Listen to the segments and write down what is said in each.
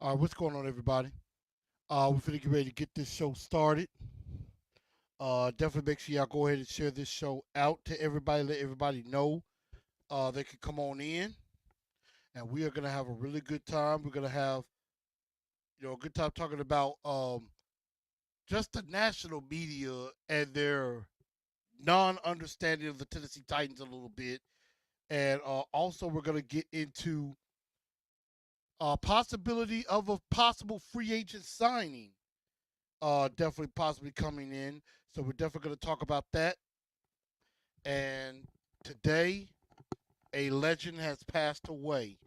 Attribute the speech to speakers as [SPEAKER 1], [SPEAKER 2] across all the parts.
[SPEAKER 1] All right, what's going on, everybody? We're finna get ready to get this show started. Definitely make sure y'all go ahead and share this show out to everybody. Let everybody know they can come on in, and we are gonna have a really good time. We're gonna have a good time talking about just the national media and their non-understanding of the Tennessee Titans a little bit, and also we're gonna get into possibility of a possible free agent signing definitely possibly coming in. So we're definitely going to talk about that. And today, a legend has passed away,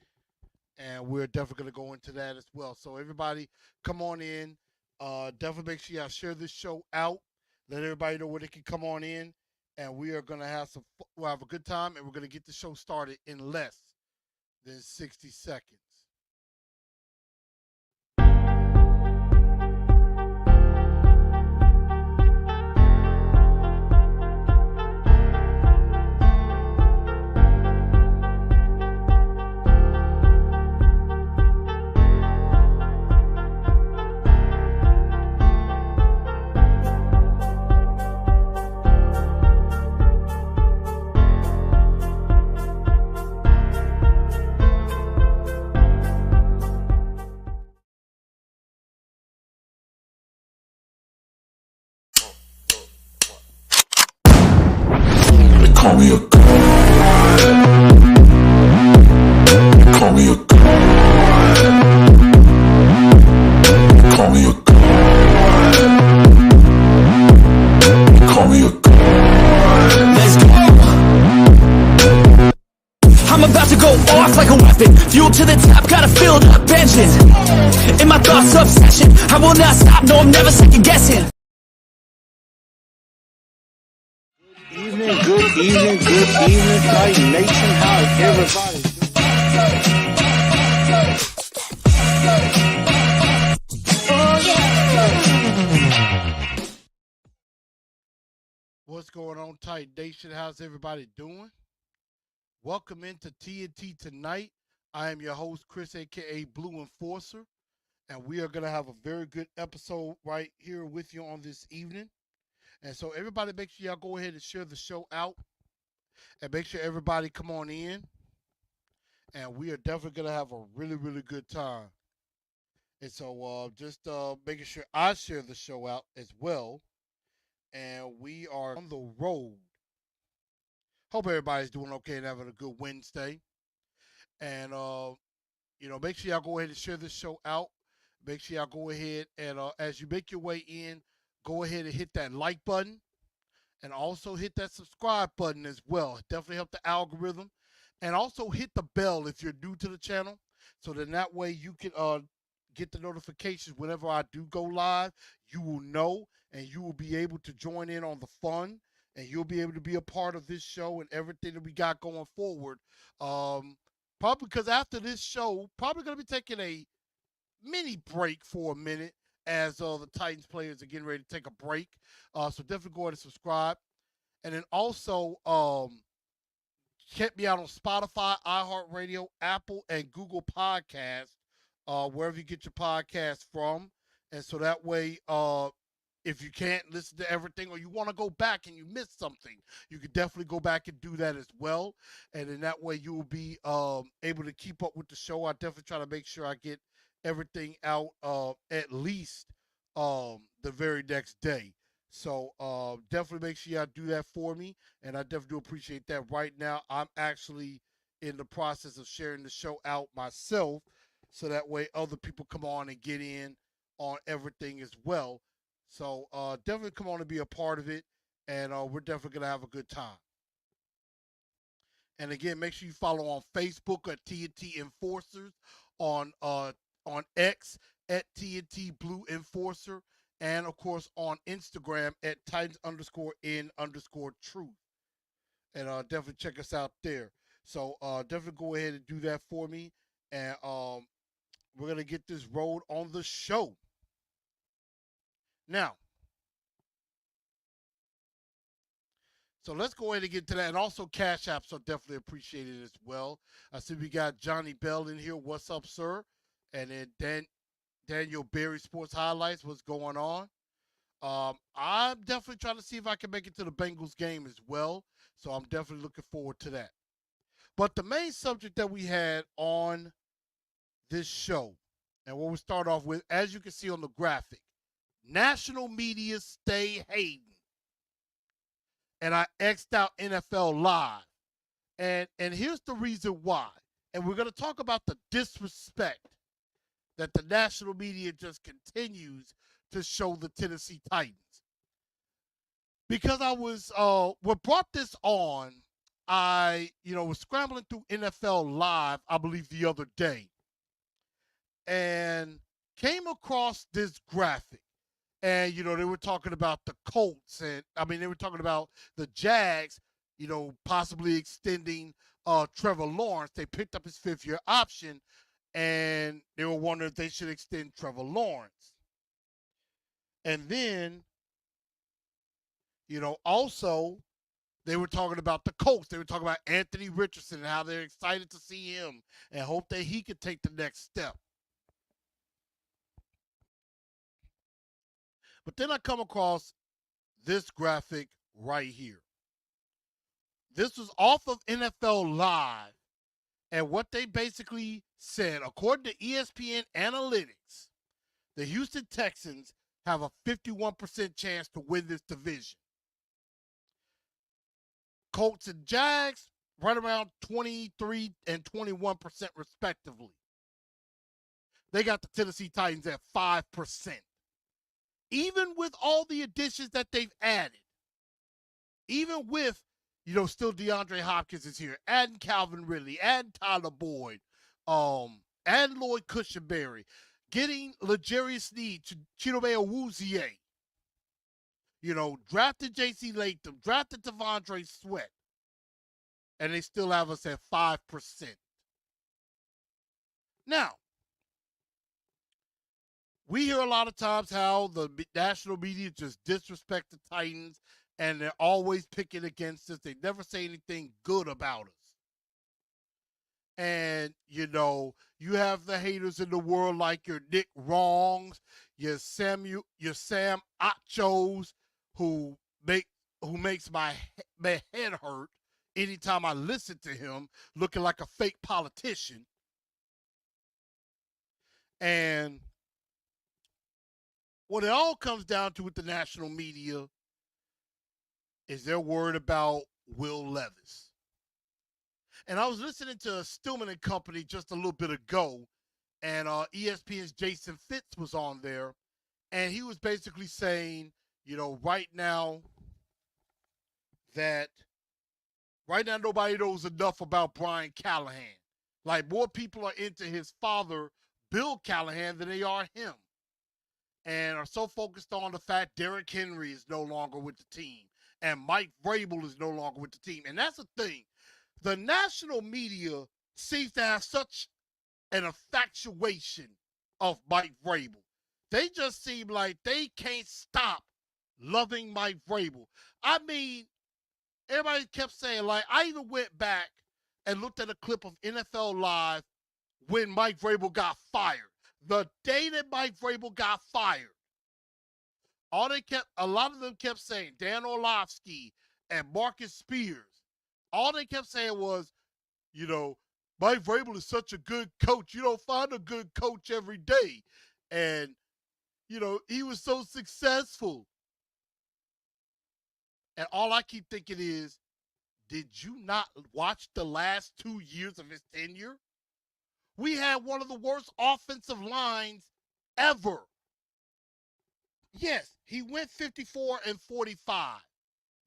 [SPEAKER 1] and we're definitely going to go into that as well. So everybody, come on in. Definitely make sure y'all share this show out. Let everybody know where they can come on in, and we are going to have we'll have a good time, and we're going to get the show started in less than 60 seconds.
[SPEAKER 2] Call me a god. Call me a god. Call me a god. Call me a god. Let's go. I'm about to go off like a weapon. Fuel to the top, got a filled up engine. In my thoughts, obsession. I will not stop, no, I'm never second guessing.
[SPEAKER 3] Good evening, Titan Nation. How is everybody doing?
[SPEAKER 1] What's going on, Titan Nation? How's everybody doing? Welcome into TNT tonight. I am your host, Chris, aka Blue Enforcer, and we are going to have a very good episode right here with you on this evening. And so, everybody, make sure y'all go ahead and share the show out, and make sure everybody come on in. And we are definitely going to have a really, really good time. And so, just making sure I share the show out as well. And we are on the road. Hope everybody's doing okay and having a good Wednesday. And make sure y'all go ahead and share this show out. Make sure y'all go ahead and as you make your way in, go ahead and hit that like button and also hit that subscribe button as well. Definitely help the algorithm. And also hit the bell if you're new to the channel. So then that way you can get the notifications whenever I do go live. You will know and you will be able to join in on the fun. And you'll be able to be a part of this show and everything that we got going forward. Probably because after this show, probably going to be taking a mini break for a minute as the Titans players are getting ready to take a break. So definitely go ahead and subscribe. And then also check me out on Spotify, iHeartRadio, Apple, and Google Podcasts, wherever you get your podcast from. And so that way, if you can't listen to everything or you want to go back and you missed something, you can definitely go back and do that as well. And in that way, you will be able to keep up with the show. I definitely try to make sure I get everything out at least the very next day. So definitely make sure y'all do that for me. And I definitely do appreciate that. Right now, I'm actually in the process of sharing the show out myself. So that way other people come on and get in on everything as well. So definitely come on and be a part of it, and we're definitely gonna have a good time. And again, make sure you follow on Facebook at TNT Enforcers, on X at TNT Blue Enforcer, and of course on Instagram at Titans_N_Truth. And definitely check us out there. So definitely go ahead and do that for me, and we're gonna get this road on the show. Now, so let's go ahead and get to that. And also, Cash Apps are definitely appreciated as well. I see we got Johnny Bell in here. What's up, sir? And then Daniel Berry Sports Highlights. What's going on? I'm definitely trying to see if I can make it to the Bengals game as well. So I'm definitely looking forward to that. But the main subject that we had on this show, and what we start off with, as you can see on the graphic, national media stay hating. And I X'd out NFL Live. And here's the reason why. And we're going to talk about the disrespect that the national media just continues to show the Tennessee Titans. Because I was, what brought this on, I, was scrambling through NFL Live, I believe the other day, and came across this graphic. And, they were talking about the Colts, and they were talking about the Jags, possibly extending Trevor Lawrence. They picked up his fifth-year option, and they were wondering if they should extend Trevor Lawrence. And then, also, they were talking about the Colts. They were talking about Anthony Richardson and how they're excited to see him and hope that he could take the next step. But then I come across this graphic right here. This was off of NFL Live, and what they basically said, according to ESPN Analytics, the Houston Texans have a 51% chance to win this division. Colts and Jags, right around 23 and 21% respectively. They got the Tennessee Titans at 5%. Even with all the additions that they've added, even with, still DeAndre Hopkins is here, adding Calvin Ridley, adding Tyler Boyd, adding Lloyd Cushenberry, getting L'Jarius Sneed, Chidobe Awuzie, drafted J.C. Latham, drafted Devondre Sweat, and they still have us at 5%. Now, we hear a lot of times how the national media just disrespect the Titans, and they're always picking against us. They never say anything good about us. And, you have the haters in the world like your Nick Wrongs, your Sam Achos, who makes my head hurt anytime I listen to him, looking like a fake politician. And what it all comes down to with the national media is they're worried about Will Levis. And I was listening to Stillman and Company just a little bit ago, and ESPN's Jason Fitz was on there, and he was basically saying, right now nobody knows enough about Brian Callahan. Like, more people are into his father, Bill Callahan, than they are him. And are so focused on the fact Derrick Henry is no longer with the team and Mike Vrabel is no longer with the team. And that's the thing. The national media seems to have such an infatuation of Mike Vrabel. They just seem like they can't stop loving Mike Vrabel. Everybody kept saying, like, I even went back and looked at a clip of NFL Live when Mike Vrabel got fired. The day that Mike Vrabel got fired, a lot of them kept saying, Dan Orlovsky and Marcus Spears, all they kept saying was, Mike Vrabel is such a good coach. You don't find a good coach every day. And, he was so successful. And all I keep thinking is, did you not watch the last 2 years of his tenure? We had one of the worst offensive lines ever. Yes, he went 54 and 45,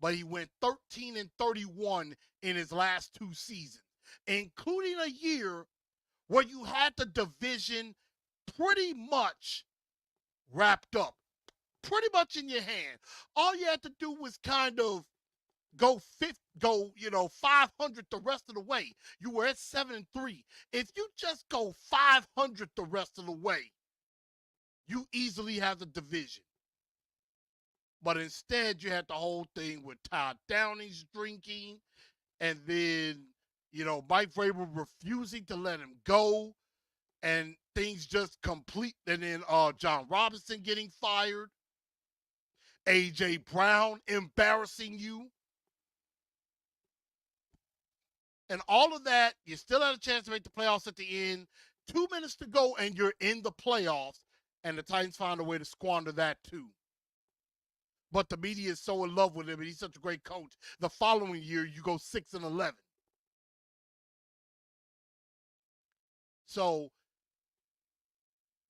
[SPEAKER 1] but he went 13 and 31 in his last 2 seasons, including a year where you had the division pretty much wrapped up, pretty much in your hand. All you had to do was kind of go 500 the rest of the way. You were at 7-3. If you just go 500 the rest of the way, you easily have the division. But instead, you had the whole thing with Todd Downey's drinking, and then, Mike Vrabel refusing to let him go. and things just complete. And then John Robinson getting fired, A.J. Brown embarrassing you, and all of that. You still had a chance to make the playoffs at the end. 2 minutes to go, and you're in the playoffs, and the Titans found a way to squander that too. But the media is so in love with him, and he's such a great coach. The following year, you go 6-11. So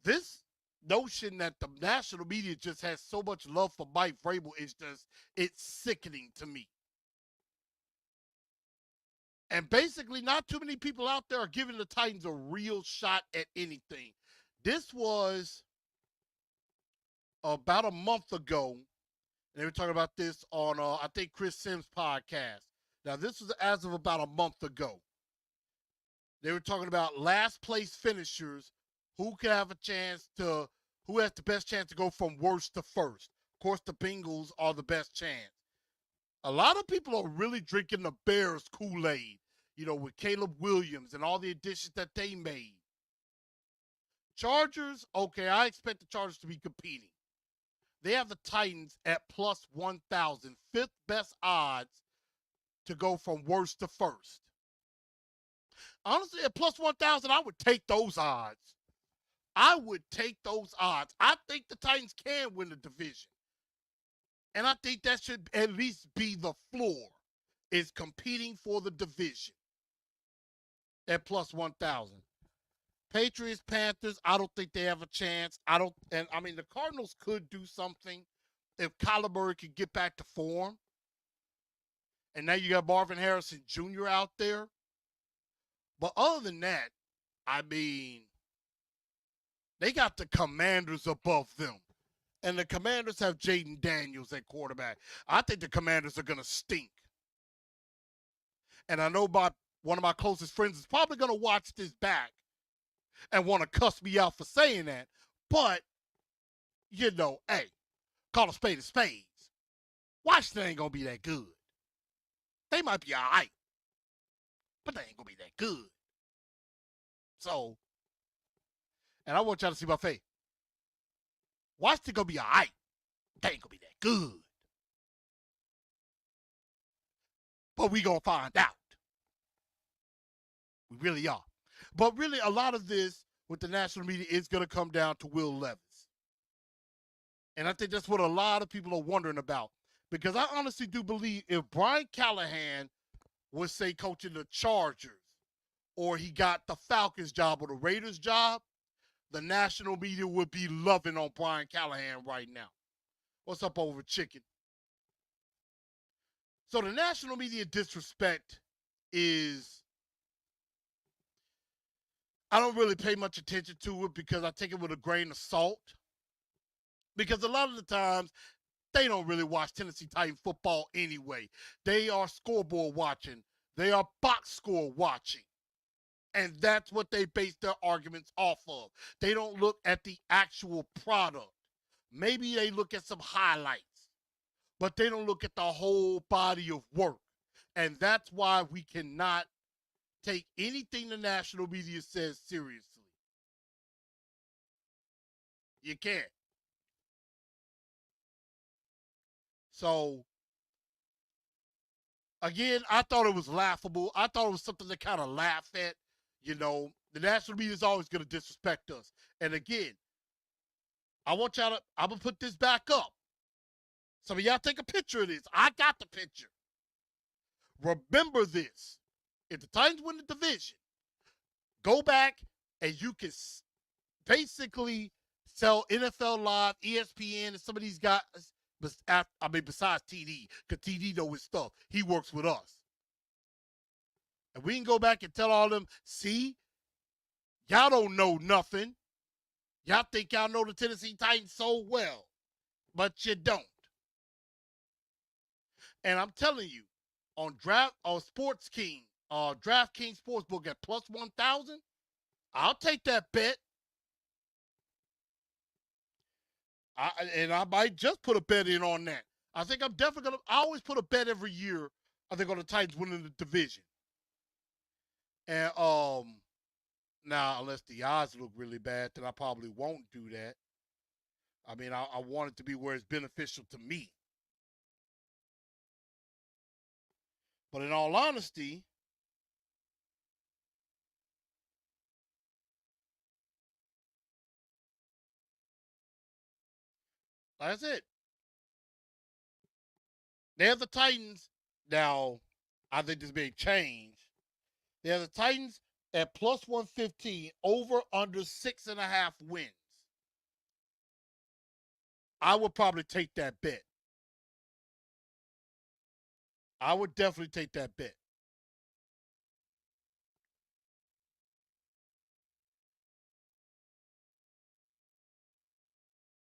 [SPEAKER 1] this notion that the national media just has so much love for Mike Vrabel is just, it's sickening to me. And basically, not too many people out there are giving the Titans a real shot at anything. This was about a month ago. They were talking about this on, I think, Chris Sims' podcast. Now, this was as of about a month ago. They were talking about last place finishers, who could have a chance to, who has the best chance to go from worst to first. Of course, the Bengals are the best chance. A lot of people are really drinking the Bears Kool-Aid, with Caleb Williams and all the additions that they made. Chargers, okay, I expect the Chargers to be competing. They have the Titans at plus 1,000, fifth best odds to go from worst to first. Honestly, at plus 1,000, I would take those odds. I would take those odds. I think the Titans can win the division. And I think that should at least be the floor, is competing for the division at plus 1,000. Patriots, Panthers, I don't think they have a chance. The Cardinals could do something if Kyler Murray could get back to form. And now you got Marvin Harrison Jr. out there. But other than that, they got the Commanders above them. And the Commanders have Jaden Daniels at quarterback. I think the Commanders are going to stink. And I know one of my closest friends is probably going to watch this back and want to cuss me out for saying that. But, hey, call a spade of spades. Washington ain't going to be that good. They might be all right, but they ain't going to be that good. So, and I want y'all to see my face. Washington going to be all right. They ain't going to be that good. But we going to find out. We really are. But really, a lot of this with the national media is going to come down to Will Levis. And I think that's what a lot of people are wondering about. Because I honestly do believe if Brian Callahan was, say, coaching the Chargers, or he got the Falcons job or the Raiders job, the national media would be loving on Brian Callahan right now. What's up over chicken? So the national media disrespect is, I don't really pay much attention to it because I take it with a grain of salt. Because a lot of the times, they don't really watch Tennessee Titan football anyway. They are scoreboard watching. They are box score watching. And that's what they base their arguments off of. They don't look at the actual product. Maybe they look at some highlights, but they don't look at the whole body of work. And that's why we cannot take anything the national media says seriously. You can't. So, again, I thought it was laughable. I thought it was something to kind of laugh at. The national media is always going to disrespect us. And again, I'm going to put this back up. Some of y'all take a picture of this. I got the picture. Remember this. If the Titans win the division, go back and you can basically sell NFL Live, ESPN, and some of these guys, besides TD, because TD know his stuff. He works with us. And we can go back and tell all them, see, y'all don't know nothing. Y'all think y'all know the Tennessee Titans so well, but you don't. And I'm telling you, on Sports King, DraftKings Sportsbook at plus 1,000, I'll take that bet. I might just put a bet in on that. I think I'm definitely going to, I always put a bet every year, I think, on the Titans winning the division. And Now, unless the odds look really bad, then I probably won't do that. I mean, I want it to be where it's beneficial to me. But in all honesty, that's it. They're the Titans. Now, I think this may change. They're the Titans at plus 115, over under 6.5 wins. I would probably take that bet. I would definitely take that bet.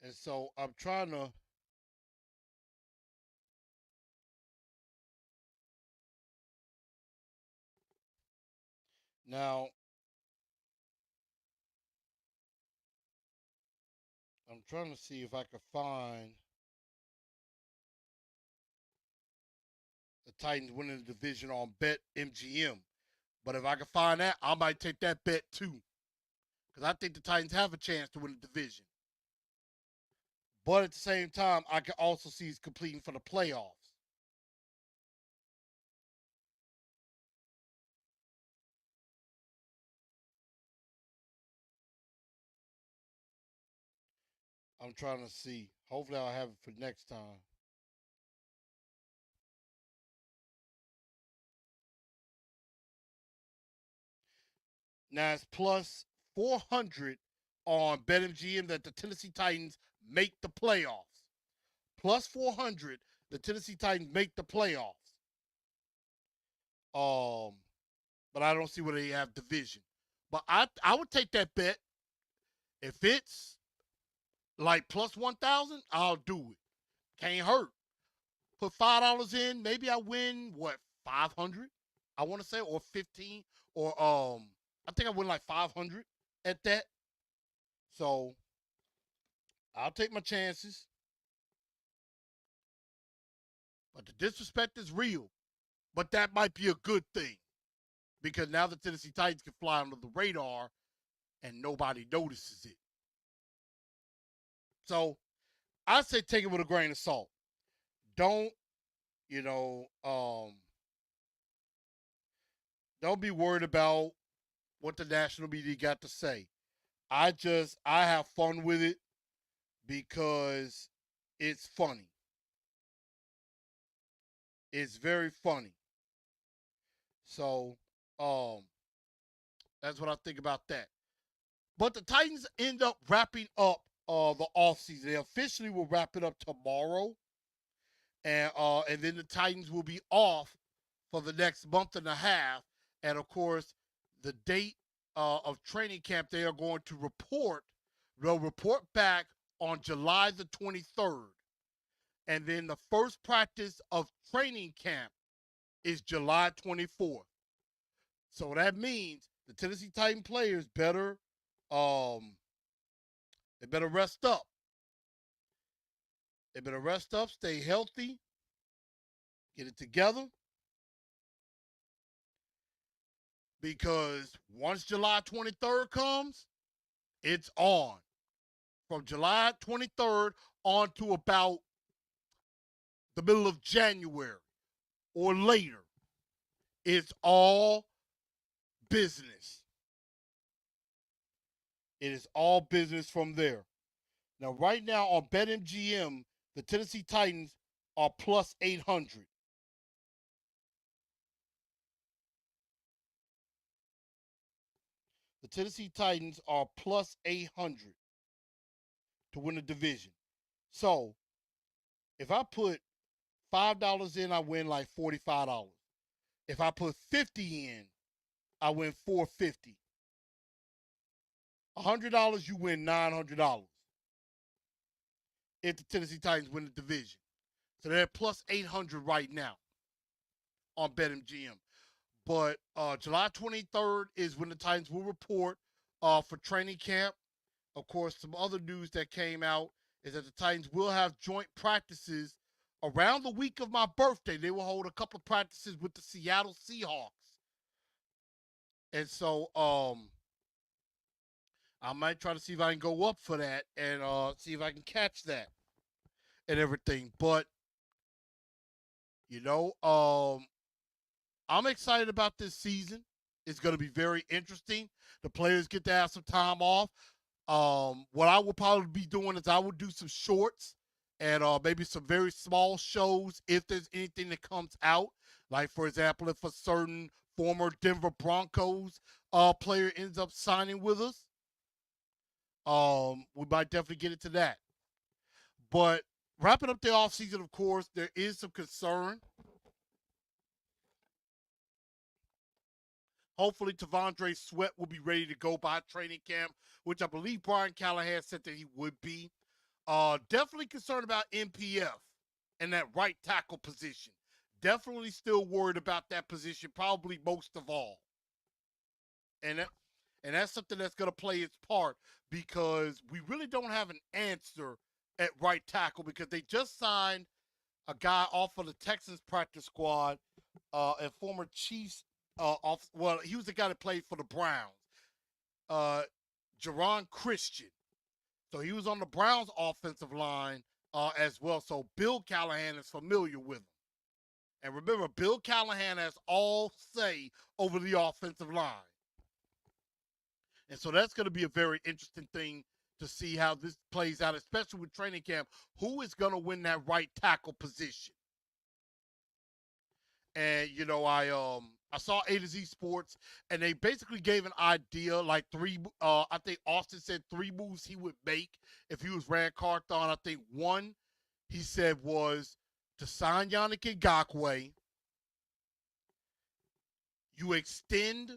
[SPEAKER 1] And so I'm trying to now. I'm trying to see if I can find the Titans winning the division on Bet MGM. But if I can find that, I might take that bet too, because I think the Titans have a chance to win the division. But at the same time, I can also see it's completing for the playoffs. I'm trying to see. Hopefully, I'll have it for next time. Now it's plus 400 on BetMGM that the Tennessee Titans make the playoffs. Plus 400, the Tennessee Titans make the playoffs. Um, but I don't see where they have division. But I would take that bet if it's like plus 1,000. I'll do it. Can't hurt. Put $5 in. Maybe I win what 500. I want to say, or 15, or I think I win like 500 at that. So I'll take my chances. But the disrespect is real. But that might be a good thing because now the Tennessee Titans can fly under the radar and nobody notices it. So I say take it with a grain of salt. Don't, you know, don't be worried about what the national media got to say. I have fun with it because it's funny. It's very funny. So, um, that's what I think about that. But the Titans end up wrapping up the offseason. They officially will wrap it up tomorrow. And then the Titans will be off for the next month and a half. And of course, the date of training camp, they are going to report. They'll report back on July the 23rd. And then the first practice of training camp is July 24th. So that means the Tennessee Titan players better um they better rest up. They better rest up, stay healthy, get it together. Because once July 23rd comes, it's on. From July 23rd on to about the middle of January or later, it's all business. It is all business from there. Now, right now on BetMGM, the Tennessee Titans are plus 800. The Tennessee Titans are plus 800 to win the division. So if I put $5 in, I win like $45. If I put 50 in, I win 450. $100, you win $900 if the Tennessee Titans win the division. So they're plus 800 right now on BetMGM. But July 23rd is when the Titans will report for training camp. Of course, some other news that came out is that the Titans will have joint practices around the week of my birthday. They will hold a couple of practices with the Seattle Seahawks. And so I might try to see if I can go up for that and see if I can catch that and everything. But you know, I'm excited about this season. It's going to be very interesting. The players get to have some time off. What I will probably be doing is I will do some shorts and maybe some very small shows if there's anything that comes out. Like, for example, if a certain former Denver Broncos player ends up signing with us, we might definitely get into that. But wrapping up the offseason, of course, there is some concern. Hopefully, Tavondre Sweat will be ready to go by training camp, which I believe Brian Callahan said that he would be. Definitely concerned about NPF and that right tackle position. Definitely still worried about that position, probably most of all. And that, and that's something that's going to play its part because we really don't have an answer at right tackle because they just signed a guy off of the Texans practice squad, a former Chiefs well, he was the guy that played for the Browns, uh, Jerron Christian. So he was on the Browns offensive line as well. So Bill Callahan is familiar with him. And remember, Bill Callahan has all say over the offensive line. And so that's going to be a very interesting thing to see how this plays out, especially with training camp. Who is going to win that right tackle position? And I saw A to Z Sports, and they basically gave an idea, like three. I think Austin said three moves he would make if he was Rand Carthon. I think one he said was to sign Yannick Ngakoue. You extend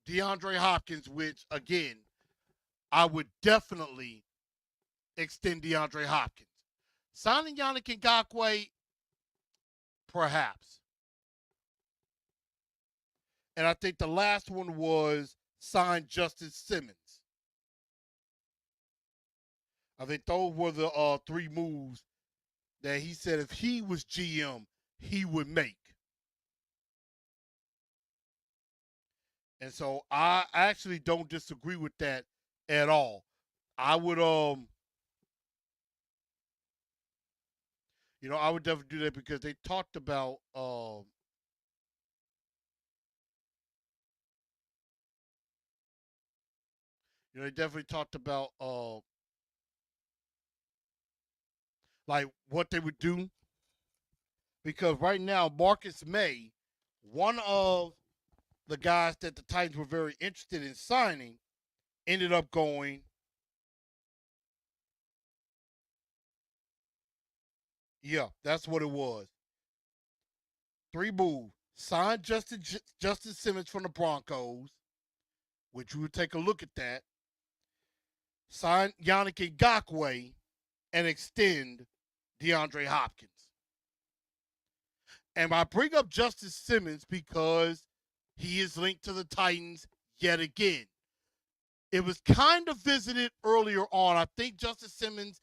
[SPEAKER 1] DeAndre Hopkins, which again I would definitely extend DeAndre Hopkins. Signing Yannick Ngakoue, perhaps. And I think the last one was sign Justice Simmons. I think those were the three moves that he said if he was GM, he would make. And so I actually don't disagree with that at all. I would I would definitely do that because they talked about they definitely talked about like what they would do because right now Marcus May, one of the guys that the Titans were very interested in signing, ended up going. Yeah, that's what it was. Three moves. Sign Justin Simmons from the Broncos, which we would take a look at that. Sign Yannick Ngakoue and extend DeAndre Hopkins. And I bring up Justice Simmons because he is linked to the Titans yet again. It was kind of visited earlier on. I think Justice Simmons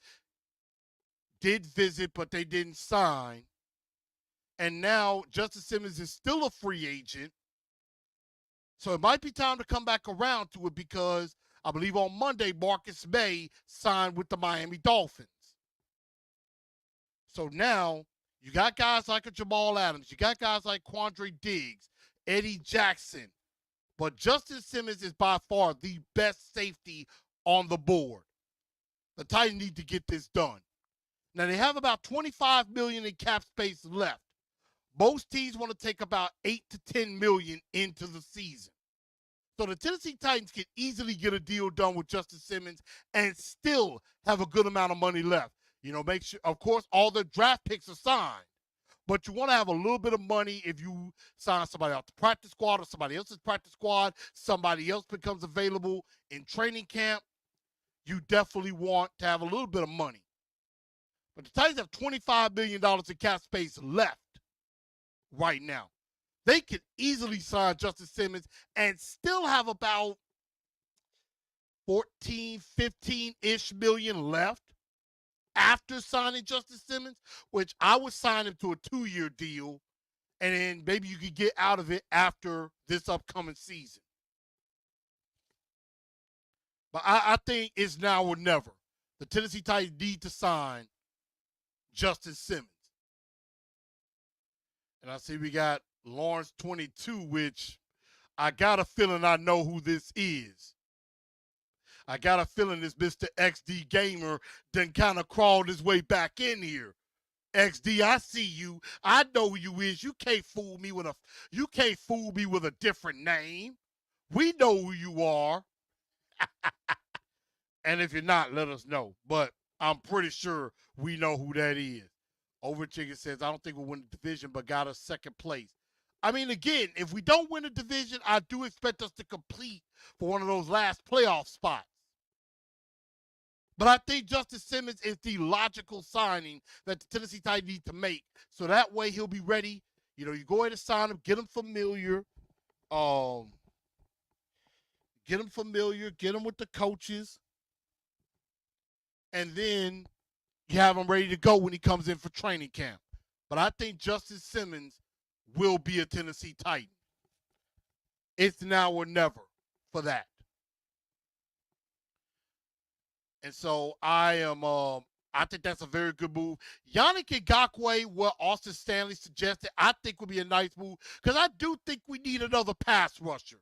[SPEAKER 1] did visit, but they didn't sign. And now Justice Simmons is still a free agent. So it might be time to come back around to it because I believe on Monday, Marcus May signed with the Miami Dolphins. So now you got guys like a Jamal Adams. You got guys like Quandre Diggs, Eddie Jackson. But Justice Simmons is by far the best safety on the board. The Titans need to get this done. Now they have about $25 million in cap space left. Most teams want to take about $8 to $10 million into the season. So the Tennessee Titans can easily get a deal done with Justice Simmons and still have a good amount of money left. Make sure, of course, all the draft picks are signed. But you want to have a little bit of money if you sign somebody off the practice squad or somebody else's practice squad, somebody else becomes available in training camp. You definitely want to have a little bit of money. But the Titans have $25 million in cap space left right now. They could easily sign Justice Simmons and still have about 14, 15-ish million left after signing Justice Simmons, which I would sign him to a 2-year deal, and then maybe you could get out of it after this upcoming season. But I think it's now or never. The Tennessee Titans need to sign Justin Simmons. And I see we got Lawrence 22, which I got a feeling I know who this is. I got a feeling this Mr. XD Gamer done kind of crawled his way back in here. XD, I see you. I know who you is. You can't fool me with a different name. We know who you are. And if you're not, let us know. But I'm pretty sure we know who that is. Overchicken says, I don't think we'll win the division, but got us second place. I mean, again, if we don't win the division, I do expect us to complete for one of those last playoff spots. But I think Justin Simmons is the logical signing that the Tennessee Titans need to make. So that way he'll be ready. You know, you go ahead and sign him, get him familiar. Get him familiar, get him with the coaches. And then you have him ready to go when he comes in for training camp. But I think Justin Simmons will be a Tennessee Titan. It's now or never for that. And so I think that's a very good move. Yannick Ngakoue, what Austin Stanley suggested, I think would be a nice move because I do think we need another pass rusher.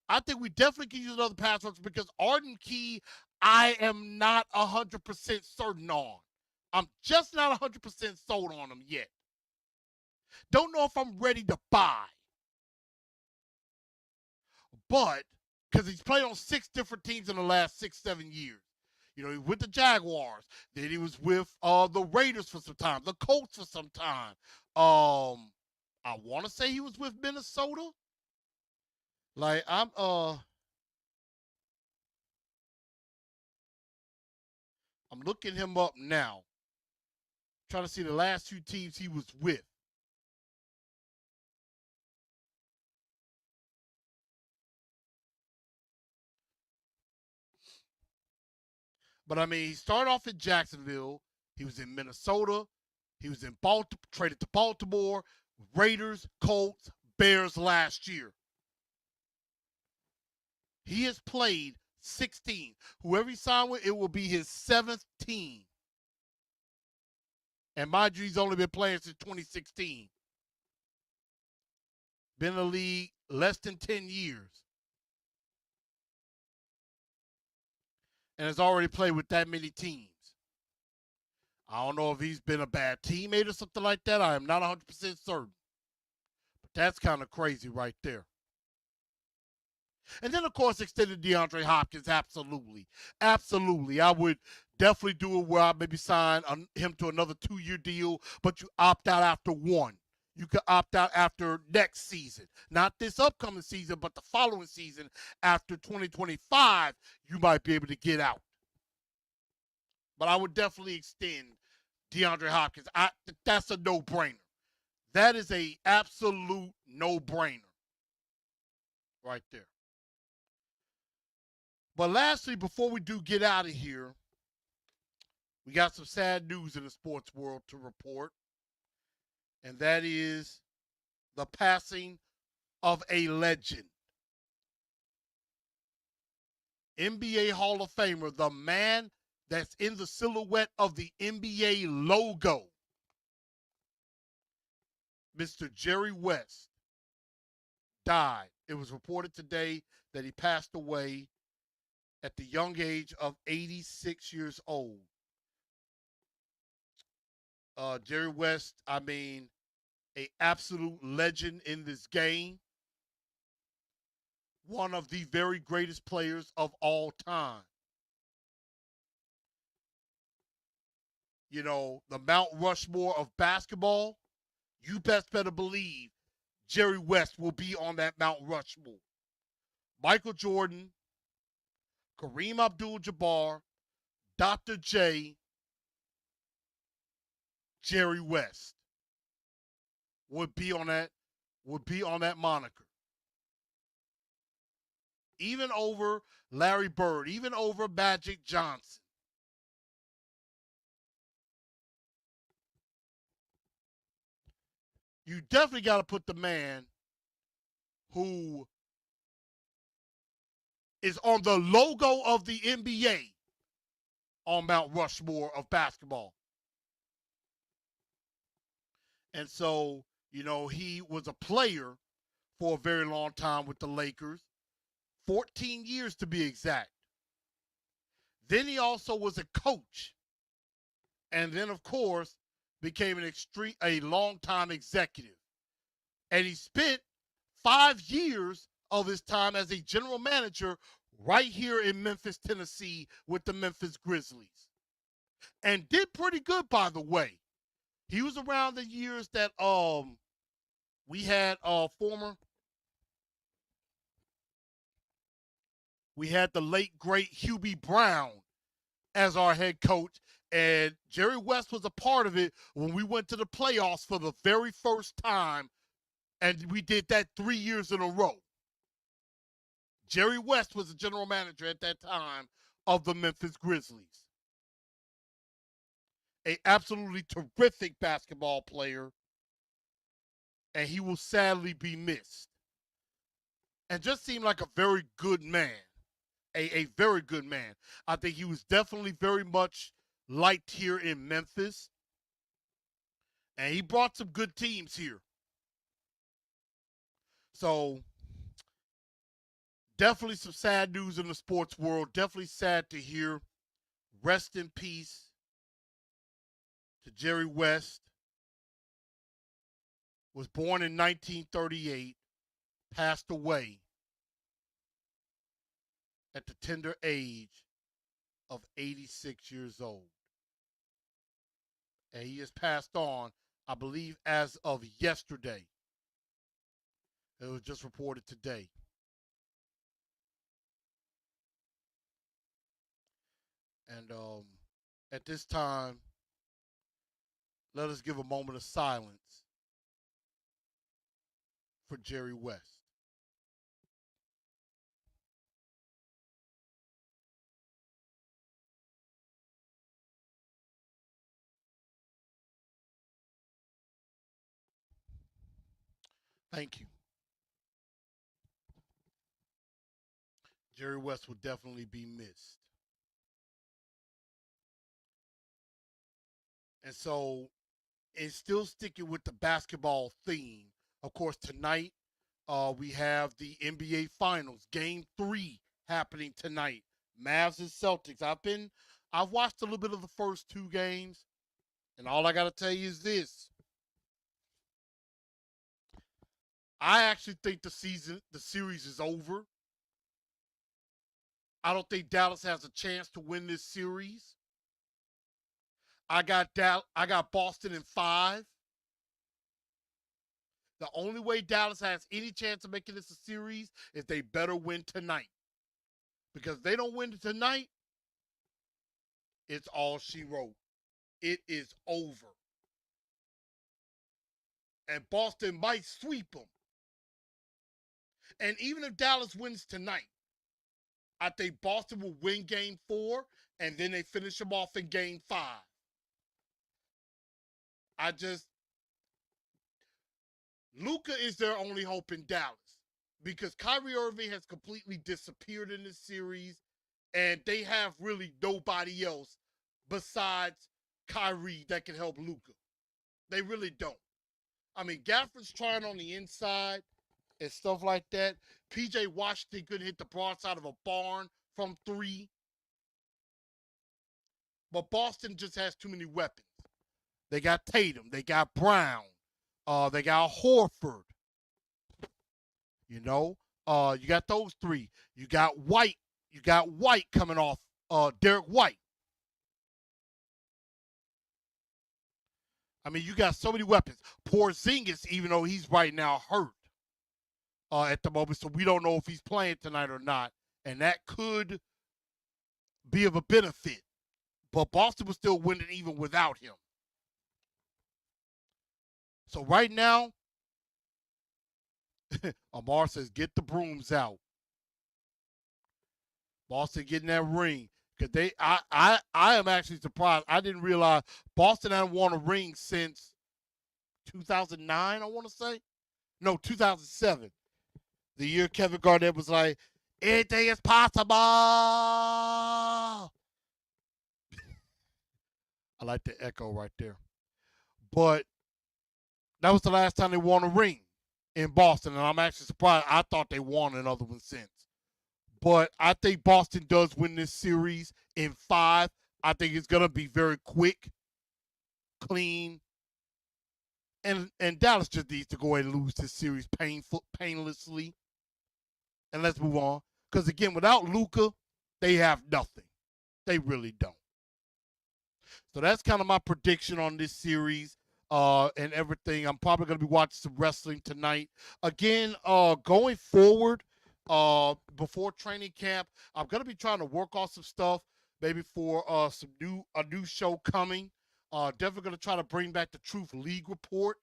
[SPEAKER 1] I think we definitely can use another pass rusher because Arden Key, I am not 100% certain on. I'm just not 100% sold on him yet. Don't know if I'm ready to buy. But, because he's played on 6 different teams in the last 6-7 years. You know, he was with the Jaguars. Then he was with the Raiders for some time. The Colts for some time. I want to say he was with Minnesota. Like, I'm looking him up now. Trying to see the last 2 teams he was with. But I mean, he started off in Jacksonville. He was in Minnesota. He was in Baltimore, traded to Baltimore, Raiders, Colts, Bears last year. He has played 16. Whoever he signed with, it will be his 7th team. And mind you, he's only been playing since 2016. Been in the league less than 10 years. And has already played with that many teams. I don't know if he's been a bad teammate or something like that. I am not 100% certain. But that's kind of crazy right there. And then, of course, extended DeAndre Hopkins, absolutely. Absolutely. I would definitely do it where I maybe sign him to another 2-year deal, but you opt out after 1. You could opt out after next season. Not this upcoming season, but the following season after 2025, you might be able to get out. But I would definitely extend DeAndre Hopkins. That's a no-brainer. That is a absolute no-brainer right there. But lastly, before we do get out of here, we got some sad news in the sports world to report. And that is the passing of a legend. NBA Hall of Famer, the man that's in the silhouette of the NBA logo, Mr. Jerry West, died. It was reported today that he passed away at the young age of 86 years old. Jerry West, I mean, a absolute legend in this game. One of the very greatest players of all time. You know, the Mount Rushmore of basketball, you best better believe Jerry West will be on that Mount Rushmore. Michael Jordan, Kareem Abdul-Jabbar, Dr. J, Jerry West would be on that moniker. Even over Larry Bird, even over Magic Johnson. You definitely got to put the man who is on the logo of the NBA on Mount Rushmore of basketball. And so, he was a player for a very long time with the Lakers, 14 years to be exact. Then he also was a coach. And then, of course, became a long-time executive. And he spent 5 years of his time as a general manager right here in Memphis, Tennessee with the Memphis Grizzlies. And did pretty good, by the way. He was around the years that we had the late great Hubie Brown as our head coach, and Jerry West was a part of it when we went to the playoffs for the very first time, and we did that 3 years in a row. Jerry West was the general manager at that time of the Memphis Grizzlies. A absolutely terrific basketball player, and he will sadly be missed. And just seemed like a very good man. A very good man. I think he was definitely very much liked here in Memphis. And he brought some good teams here. So, definitely some sad news in the sports world. Definitely sad to hear. Rest in peace to Jerry West. Was born in 1938. Passed away at the tender age of 86 years old. And he has passed on, I believe, as of yesterday. It was just reported today. And at this time, let us give a moment of silence for Jerry West. Thank you. Jerry West will definitely be missed. And so, it's still sticking with the basketball theme. Of course, tonight we have the NBA Finals, Game 3 happening tonight. Mavs and Celtics. I've watched a little bit of the first 2 games, and all I got to tell you is this. I actually think the series is over. I don't think Dallas has a chance to win this series. I got Boston in 5. The only way Dallas has any chance of making this a series is they better win tonight. Because if they don't win tonight, it's all she wrote. It is over. And Boston might sweep them. And even if Dallas wins tonight, I think Boston will win Game 4, and then they finish them off in Game 5. Luka is their only hope in Dallas. Because Kyrie Irving has completely disappeared in this series, and they have really nobody else besides Kyrie that can help Luka. They really don't. I mean, Gafford's trying on the inside and stuff like that. PJ Washington couldn't hit the broadside of a barn from 3. But Boston just has too many weapons. They got Tatum. They got Brown. They got Horford. You got those 3. You got White. You got White coming off. Derek White. I mean, you got so many weapons. Porzingis, even though he's right now hurt at the moment, so we don't know if he's playing tonight or not, and that could be of a benefit. But Boston was still winning even without him. So right now, Amar says, get the brooms out. Boston getting that ring. Because I am actually surprised. I didn't realize Boston hadn't won a ring since 2009, I want to say. No, 2007. The year Kevin Garnett was like, Anything is possible. I like the echo right there. But that was the last time they won a ring in Boston, and I'm actually surprised. I thought they won another one since. But I think Boston does win this series in 5. I think it's going to be very quick, clean, and Dallas just needs to go ahead and lose this series painlessly. And let's move on. Because again, without Luka, they have nothing. They really don't. So that's kind of my prediction on this series and everything. I'm probably going to be watching some wrestling tonight. Again, going forward, before training camp, I'm going to be trying to work on some stuff, maybe for a new show coming. Definitely going to try to bring back the Truth League report.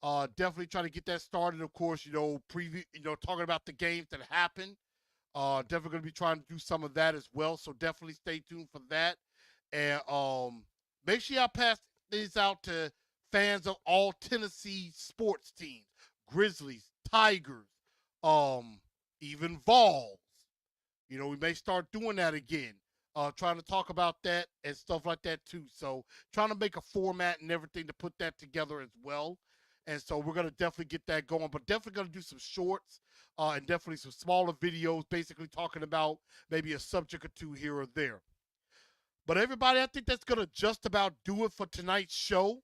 [SPEAKER 1] Definitely try to get that started. Of course, talking about the games that happened. Definitely going to be trying to do some of that as well. So definitely stay tuned for that. And make sure y'all pass these out to fans of all Tennessee sports teams, Grizzlies, Tigers, even Vols. We may start doing that again. Trying to talk about that and stuff like that too. So trying to make a format and everything to put that together as well. And so we're going to definitely get that going, but definitely going to do some shorts and definitely some smaller videos, basically talking about maybe a subject or two here or there. But everybody, I think that's going to just about do it for tonight's show.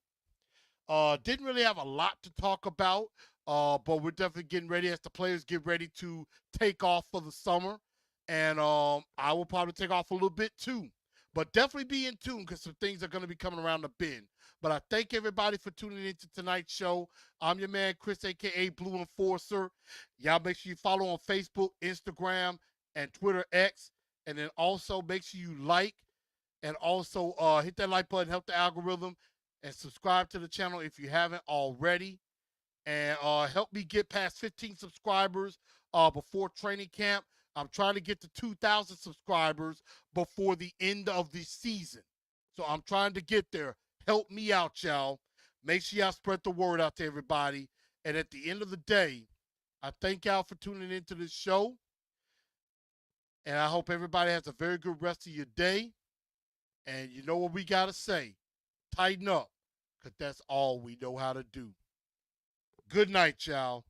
[SPEAKER 1] Didn't really have a lot to talk about, but we're definitely getting ready as the players get ready to take off for the summer. And I will probably take off a little bit too. But definitely be in tune because some things are going to be coming around the bend. But I thank everybody for tuning into tonight's show. I'm your man, Chris, a.k.a. Blue Enforcer. Y'all make sure you follow on Facebook, Instagram, and Twitter X. And then also make sure you like and also hit that like button, help the algorithm, and subscribe to the channel if you haven't already. And help me get past 15 subscribers before training camp. I'm trying to get to 2,000 subscribers before the end of the season. So I'm trying to get there. Help me out, y'all. Make sure y'all spread the word out to everybody. And at the end of the day, I thank y'all for tuning into this show. And I hope everybody has a very good rest of your day. And you know what we got to say. Tighten up, because that's all we know how to do. Good night, y'all.